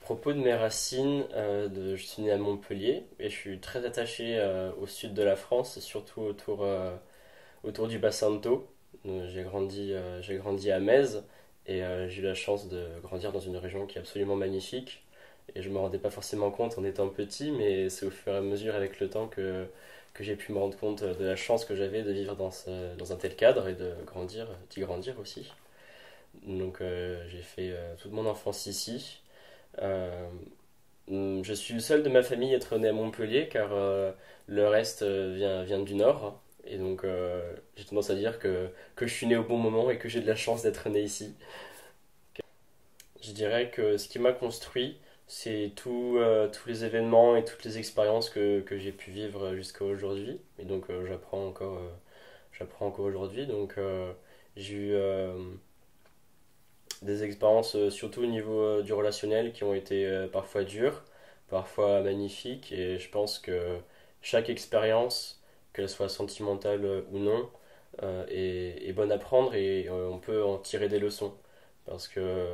Propos de mes racines, je suis né à Montpellier et je suis très attaché au sud de la France, surtout autour du bassin de Thau. J'ai grandi à Metz et j'ai eu la chance de grandir dans une région qui est absolument magnifique. Et je me rendais pas forcément compte en étant petit, mais c'est au fur et à mesure avec le temps que j'ai pu me rendre compte de la chance que j'avais de vivre dans un tel cadre et d'y grandir aussi. Donc j'ai fait toute mon enfance ici. Euh, je suis le seul de ma famille à être né à Montpellier car le reste vient du Nord. Et donc j'ai tendance à dire que je suis né au bon moment et que j'ai de la chance d'être né ici. Je dirais que ce qui m'a construit, c'est tous les événements et toutes les expériences que j'ai pu vivre jusqu'à aujourd'hui. Et donc j'apprends encore aujourd'hui. Donc j'ai eu des expériences surtout au niveau du relationnel qui ont été parfois dures, parfois magnifiques, et je pense que chaque expérience, qu'elle soit sentimentale ou non, est bonne à prendre et on peut en tirer des leçons. Parce que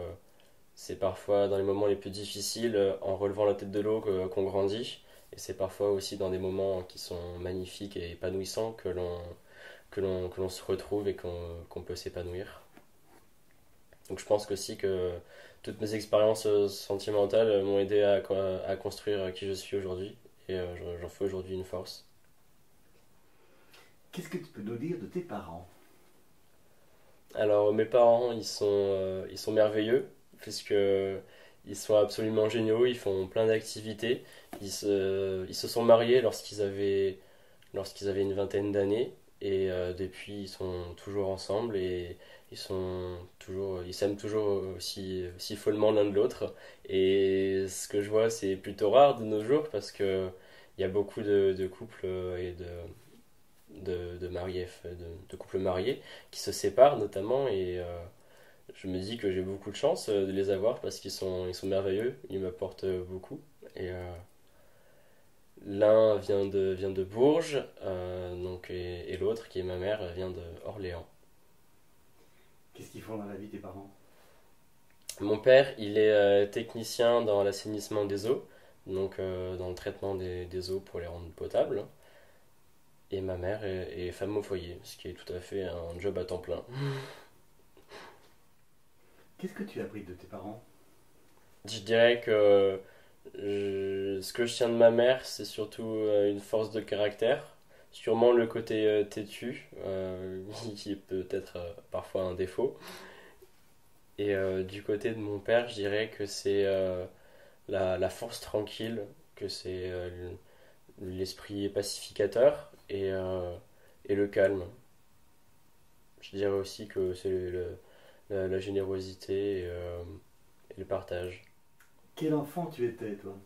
c'est parfois dans les moments les plus difficiles, en relevant la tête de l'eau, qu'on grandit, et c'est parfois aussi dans des moments qui sont magnifiques et épanouissants que l'on se retrouve et qu'on peut s'épanouir. Donc je pense aussi que toutes mes expériences sentimentales m'ont aidé à construire qui je suis aujourd'hui et j'en fais aujourd'hui une force. Qu'est-ce que tu peux nous dire de tes parents? Alors mes parents ils sont merveilleux puisque ils sont absolument géniaux, ils font plein d'activités. Ils se sont mariés lorsqu'ils avaient une vingtaine d'années et depuis ils sont toujours ensemble et ils s'aiment toujours aussi follement l'un de l'autre. Et ce que je vois, c'est plutôt rare de nos jours parce que il y a beaucoup de couples et de couples mariés qui se séparent notamment et je me dis que j'ai beaucoup de chance de les avoir parce ils sont merveilleux, ils m'apportent beaucoup. Et l'un vient de Bourges, et l'autre, qui est ma mère, vient de Orléans. Qu'est-ce qu'ils font dans la vie, tes parents? Mon père, il est technicien dans l'assainissement des eaux, donc dans le traitement des eaux pour les rendre potables. Et ma mère est femme au foyer, ce qui est tout à fait un job à temps plein. Qu'est-ce que tu as appris de tes parents? Je dirais que ce que je tiens de ma mère, c'est surtout une force de caractère. Sûrement le côté têtu, qui est peut-être parfois un défaut. Et du côté de mon père, je dirais que c'est la force tranquille, que c'est l'esprit pacificateur et le calme. Je dirais aussi que c'est la générosité et le partage. Quel enfant tu étais, toi?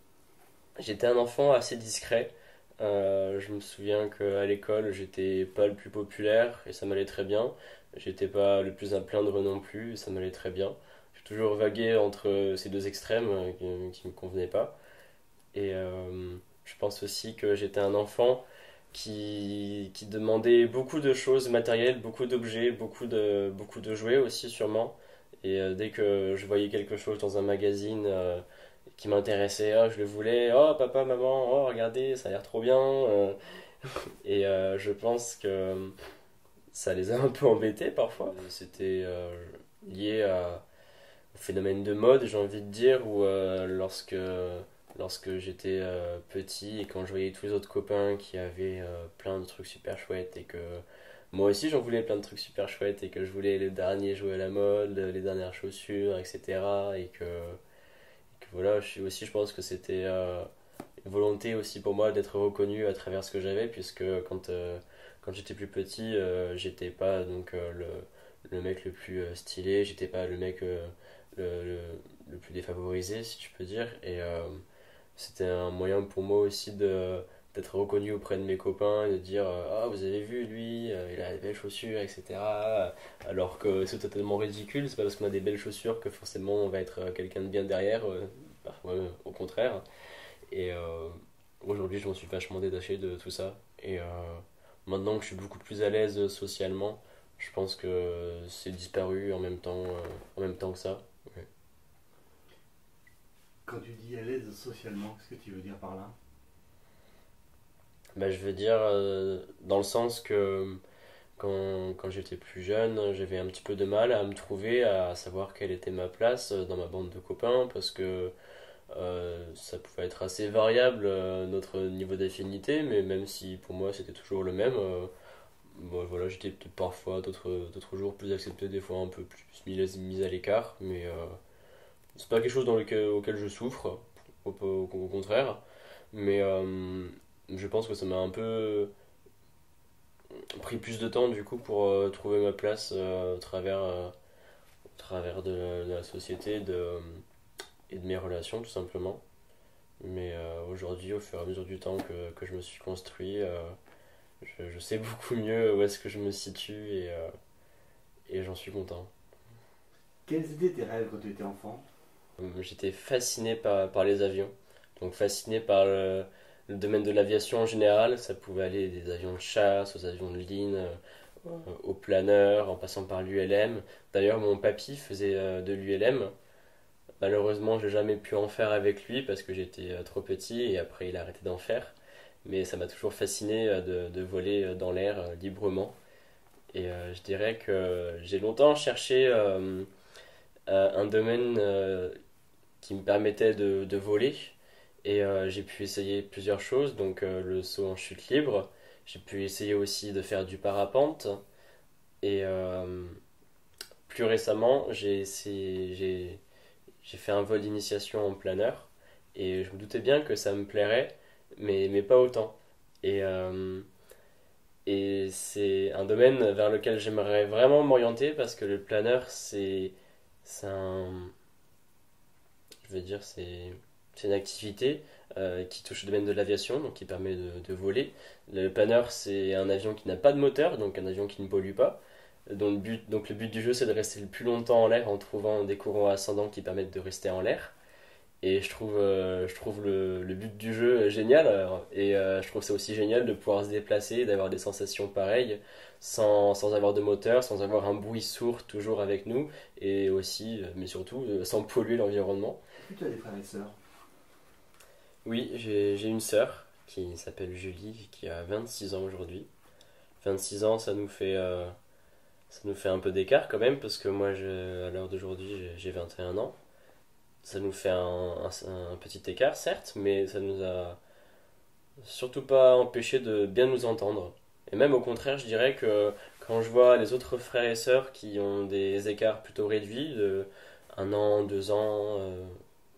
J'étais un enfant assez discret. Je me souviens qu'à l'école, j'étais pas le plus populaire et ça m'allait très bien. J'étais pas le plus à plaindre non plus et ça m'allait très bien. J'ai toujours vagué entre ces deux extrêmes qui me convenaient pas. Et je pense aussi que j'étais un enfant qui demandait beaucoup de choses matérielles, beaucoup d'objets, beaucoup de jouets aussi sûrement. Et dès que je voyais quelque chose dans un magazine qui m'intéressait, oh, je le voulais, oh papa, maman, oh regardez, ça a l'air trop bien. Et je pense que ça les a un peu embêtés parfois. C'était lié au phénomène de mode, j'ai envie de dire, où lorsque j'étais petit et quand je voyais tous les autres copains qui avaient plein de trucs super chouettes et que moi aussi j'en voulais plein de trucs super chouettes et que je voulais les derniers jouets à la mode, les dernières chaussures, etc. Et que voilà, je pense que c'était une volonté aussi pour moi d'être reconnu à travers ce que j'avais, puisque quand j'étais plus petit, j'étais pas donc le mec le plus stylé, j'étais pas le mec le, le, le plus défavorisé, si tu peux dire. Et c'était un moyen pour moi aussi d'être reconnu auprès de mes copains et de dire ah, vous avez vu lui, il a des belles chaussures, etc. Alors que c'est totalement ridicule, c'est pas parce qu'on a des belles chaussures que forcément on va être quelqu'un de bien derrière, parfois au contraire. Et aujourd'hui, je m'en suis vachement détaché de tout ça. Et maintenant que je suis beaucoup plus à l'aise socialement, je pense que c'est disparu en même temps que ça. Ouais. Quand tu dis à l'aise socialement, qu'est-ce que tu veux dire par là? Bah, je veux dire dans le sens que quand j'étais plus jeune, j'avais un petit peu de mal à me trouver, à savoir quelle était ma place dans ma bande de copains, parce que ça pouvait être assez variable notre niveau d'affinité, mais même si pour moi c'était toujours le même, bon, voilà, j'étais peut-être parfois d'autres jours plus accepté, des fois un peu plus mis à l'écart, mais c'est pas quelque chose auquel je souffre, au contraire, mais je pense que ça m'a un peu pris plus de temps du coup pour trouver ma place au travers de la société et de mes relations tout simplement. Mais aujourd'hui, au fur et à mesure du temps que je me suis construit, je sais beaucoup mieux où est-ce que je me situe et j'en suis content. Quels étaient tes rêves quand tu étais enfant? J'étais fasciné par les avions, donc fasciné par le domaine de l'aviation en général. Ça pouvait aller des avions de chasse aux avions de ligne, aux planeurs, en passant par l'ULM. D'ailleurs, mon papy faisait de l'ULM. Malheureusement, j'ai jamais pu en faire avec lui parce que j'étais trop petit et après il a arrêté d'en faire. Mais ça m'a toujours fasciné de voler dans l'air librement. Et je dirais que j'ai longtemps cherché un domaine qui me permettait de voler. Et j'ai pu essayer plusieurs choses, donc le saut en chute libre. J'ai pu essayer aussi de faire du parapente. Et plus récemment, j'ai fait un vol d'initiation en planeur. Et je me doutais bien que ça me plairait, mais pas autant. Et, et c'est un domaine vers lequel j'aimerais vraiment m'orienter parce que le planeur, c'est un, je veux dire, c'est une activité qui touche le domaine de l'aviation, donc qui permet de voler. Le planeur, c'est un avion qui n'a pas de moteur, donc un avion qui ne pollue pas. Donc le but du jeu, c'est de rester le plus longtemps en l'air en trouvant des courants ascendants qui permettent de rester en l'air. Et je trouve le but du jeu génial. Et je trouve ça aussi génial de pouvoir se déplacer, d'avoir des sensations pareilles, sans avoir de moteur, sans avoir un bruit sourd toujours avec nous. Et aussi, mais surtout, sans polluer l'environnement. Est-ce que tu as des frères et sœurs? Oui, j'ai une sœur qui s'appelle Julie, qui a 26 ans aujourd'hui. 26 ans, ça nous fait un peu d'écart quand même, parce que moi, à l'heure d'aujourd'hui, j'ai 21 ans. Ça nous fait un petit écart, certes, mais ça nous a surtout pas empêché de bien nous entendre. Et même au contraire, je dirais que quand je vois les autres frères et sœurs qui ont des écarts plutôt réduits, de 1 an, 2 ans,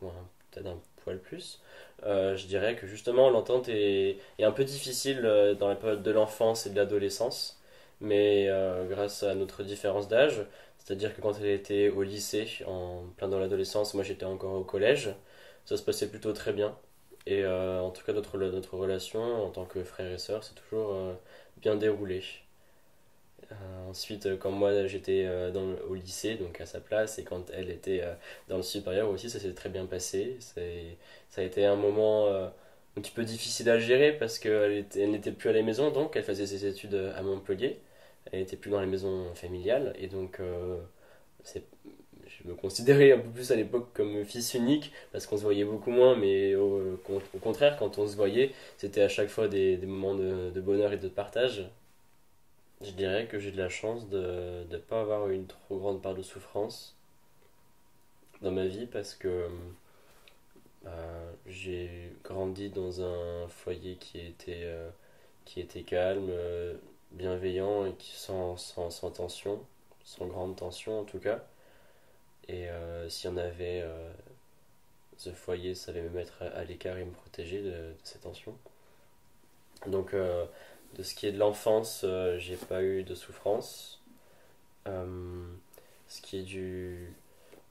ouais, peut-être un poil plus, je dirais que justement l'entente est un peu difficile dans la période de l'enfance et de l'adolescence, mais grâce à notre différence d'âge, c'est-à-dire que quand elle était au lycée, en plein dans l'adolescence, moi j'étais encore au collège, ça se passait plutôt très bien. Et en tout cas, notre relation en tant que frère et sœur s'est toujours bien déroulée. Ensuite, quand moi j'étais au lycée, donc à sa place, et quand elle était dans le supérieur aussi, ça s'est très bien passé. Ça a été un moment un petit peu difficile à gérer parce elle n'était plus à la maison, donc elle faisait ses études à Montpellier. Elle n'était plus dans la maison familiale, et donc c'est je me considérais un peu plus à l'époque comme fils unique parce qu'on se voyait beaucoup moins, mais au contraire, quand on se voyait, c'était à chaque fois des moments de bonheur et de partage. Je dirais que j'ai de la chance de ne pas avoir une trop grande part de souffrance dans ma vie parce que j'ai grandi dans un foyer qui était calme, bienveillant et sans tension, sans grande tension en tout cas. Et s'il y en avait, ce foyer savait me mettre à l'écart et me protéger de ces tensions. Donc, de ce qui est de l'enfance, j'ai pas eu de souffrance. Euh, ce qui est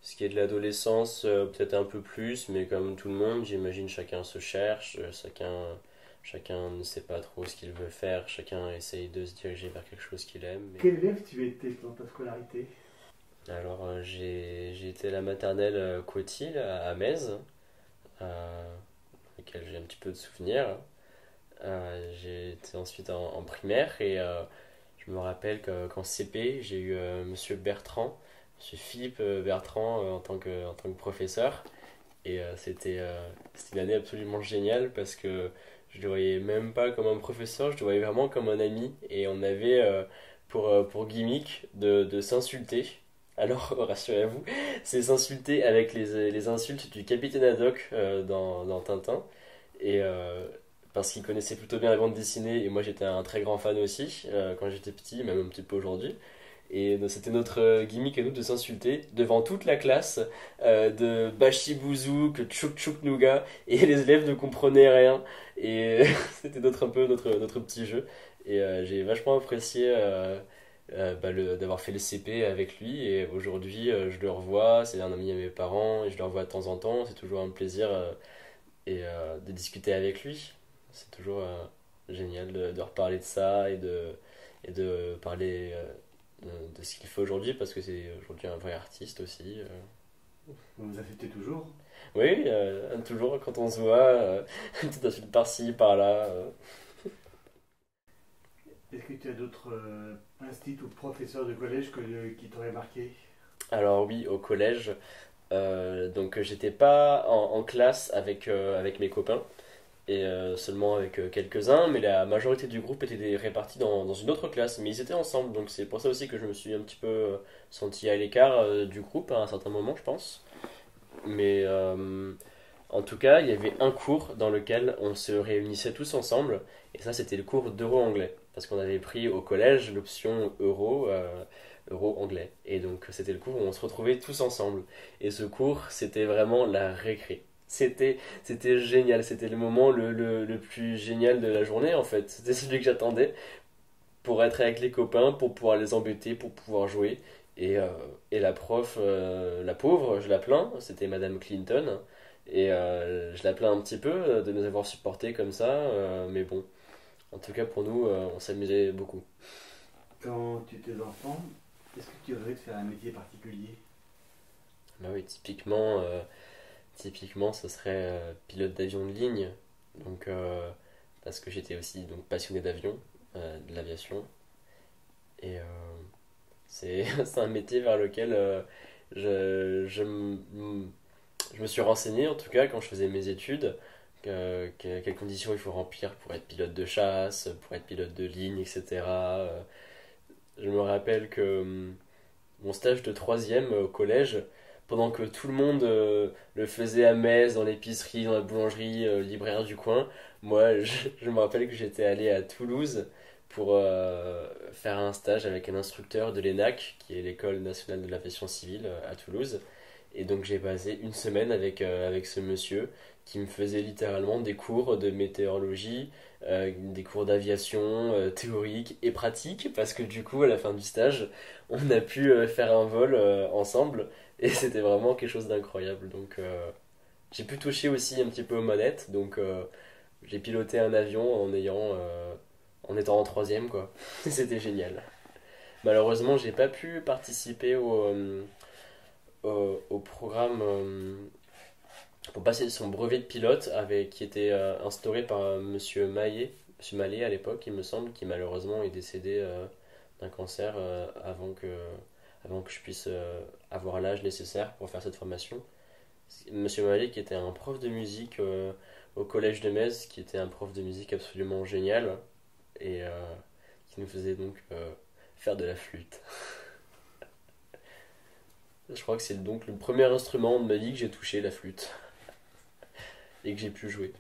ce qui est de l'adolescence, peut-être un peu plus, mais comme tout le monde, j'imagine chacun se cherche, chacun ne sait pas trop ce qu'il veut faire, chacun essaye de se diriger vers quelque chose qu'il aime. Quel élève tu étais dans ta scolarité? Alors, j'ai été à la maternelle Cotil à Metz, auquel j'ai un petit peu de souvenirs. J'ai été ensuite en primaire et je me rappelle qu'en CP, j'ai eu Monsieur Bertrand, Monsieur Philippe Bertrand en tant que professeur. Et c'était une année absolument géniale parce que je le voyais même pas comme un professeur, je le voyais vraiment comme un ami. Et on avait pour gimmick de s'insulter. Alors, rassurez-vous, c'est s'insulter avec les insultes du capitaine Haddock dans Tintin. Et parce qu'il connaissait plutôt bien la bande dessinée, et moi j'étais un très grand fan aussi quand j'étais petit, même un petit peu aujourd'hui. Et c'était notre gimmick à nous de s'insulter devant toute la classe, de Bashi Bouzou, que Tchouk Tchouk Nougat, et les élèves ne comprenaient rien. Et c'était un peu notre petit jeu. Et j'ai vachement apprécié d'avoir fait le CP avec lui. Et aujourd'hui, je le revois, c'est un ami à mes parents, et je le revois de temps en temps. C'est toujours un plaisir de discuter avec lui. C'est toujours génial de reparler de ça et de parler de ce qu'il fait aujourd'hui parce que c'est aujourd'hui un vrai artiste aussi. Vous vous affectez toujours? Oui, toujours quand on se voit, une petite insulte par-ci, par-là. Est-ce que tu as d'autres instituts ou professeurs de collège qui t'auraient marqué? Alors oui, au collège, donc j'étais pas en classe avec mes copains et seulement avec quelques-uns, mais la majorité du groupe était répartie dans une autre classe, mais ils étaient ensemble, donc c'est pour ça aussi que je me suis un petit peu senti à l'écart du groupe à un certain moment, je pense. Mais en tout cas, il y avait un cours dans lequel on se réunissait tous ensemble, et ça c'était le cours d'euro-anglais, parce qu'on avait pris au collège l'option euro-anglais, et donc c'était le cours où on se retrouvait tous ensemble. Et ce cours, c'était vraiment la récré. C'était génial, c'était le moment le plus génial de la journée en fait. C'était celui que j'attendais pour être avec les copains, pour pouvoir les embêter, pour pouvoir jouer. Et, euh, et la prof, la pauvre, je la plains, c'était Madame Clinton. Et je la plains un petit peu de nous avoir supportés comme ça, mais bon, en tout cas pour nous, on s'amusait beaucoup. Quand tu étais enfant, est-ce que tu rêvais de faire un métier particulier? Bah oui, typiquement, ce serait pilote d'avion de ligne, donc parce que j'étais aussi donc passionné d'avion, de l'aviation, et c'est un métier vers lequel je me suis renseigné en tout cas quand je faisais mes études, quelles conditions il faut remplir pour être pilote de chasse, pour être pilote de ligne, etc. Je me rappelle que mon stage de troisième au collège, pendant que tout le monde le faisait à Metz, dans l'épicerie, dans la boulangerie, libraire du coin, moi je me rappelle que j'étais allé à Toulouse pour faire un stage avec un instructeur de l'ENAC, qui est l'École nationale de l'aviation civile à Toulouse. Et donc j'ai passé une semaine avec ce monsieur qui me faisait littéralement des cours de météorologie, des cours d'aviation théorique et pratique, parce que du coup à la fin du stage, on a pu faire un vol ensemble et c'était vraiment quelque chose d'incroyable. Donc j'ai pu toucher aussi un petit peu aux manettes, donc j'ai piloté un avion en étant en troisième quoi. C'était génial. Malheureusement, j'ai pas pu participer au programme pour passer son brevet de pilote qui était instauré par Monsieur Mallet à l'époque, il me semble, qui malheureusement est décédé d'un cancer avant que je puisse avoir l'âge nécessaire pour faire cette formation. Monsieur Mallet qui était un prof de musique au collège de Metz, qui était un prof de musique absolument génial et qui nous faisait donc faire de la flûte. Je crois que c'est donc le premier instrument de ma vie que j'ai touché, la flûte, et que j'ai pu jouer.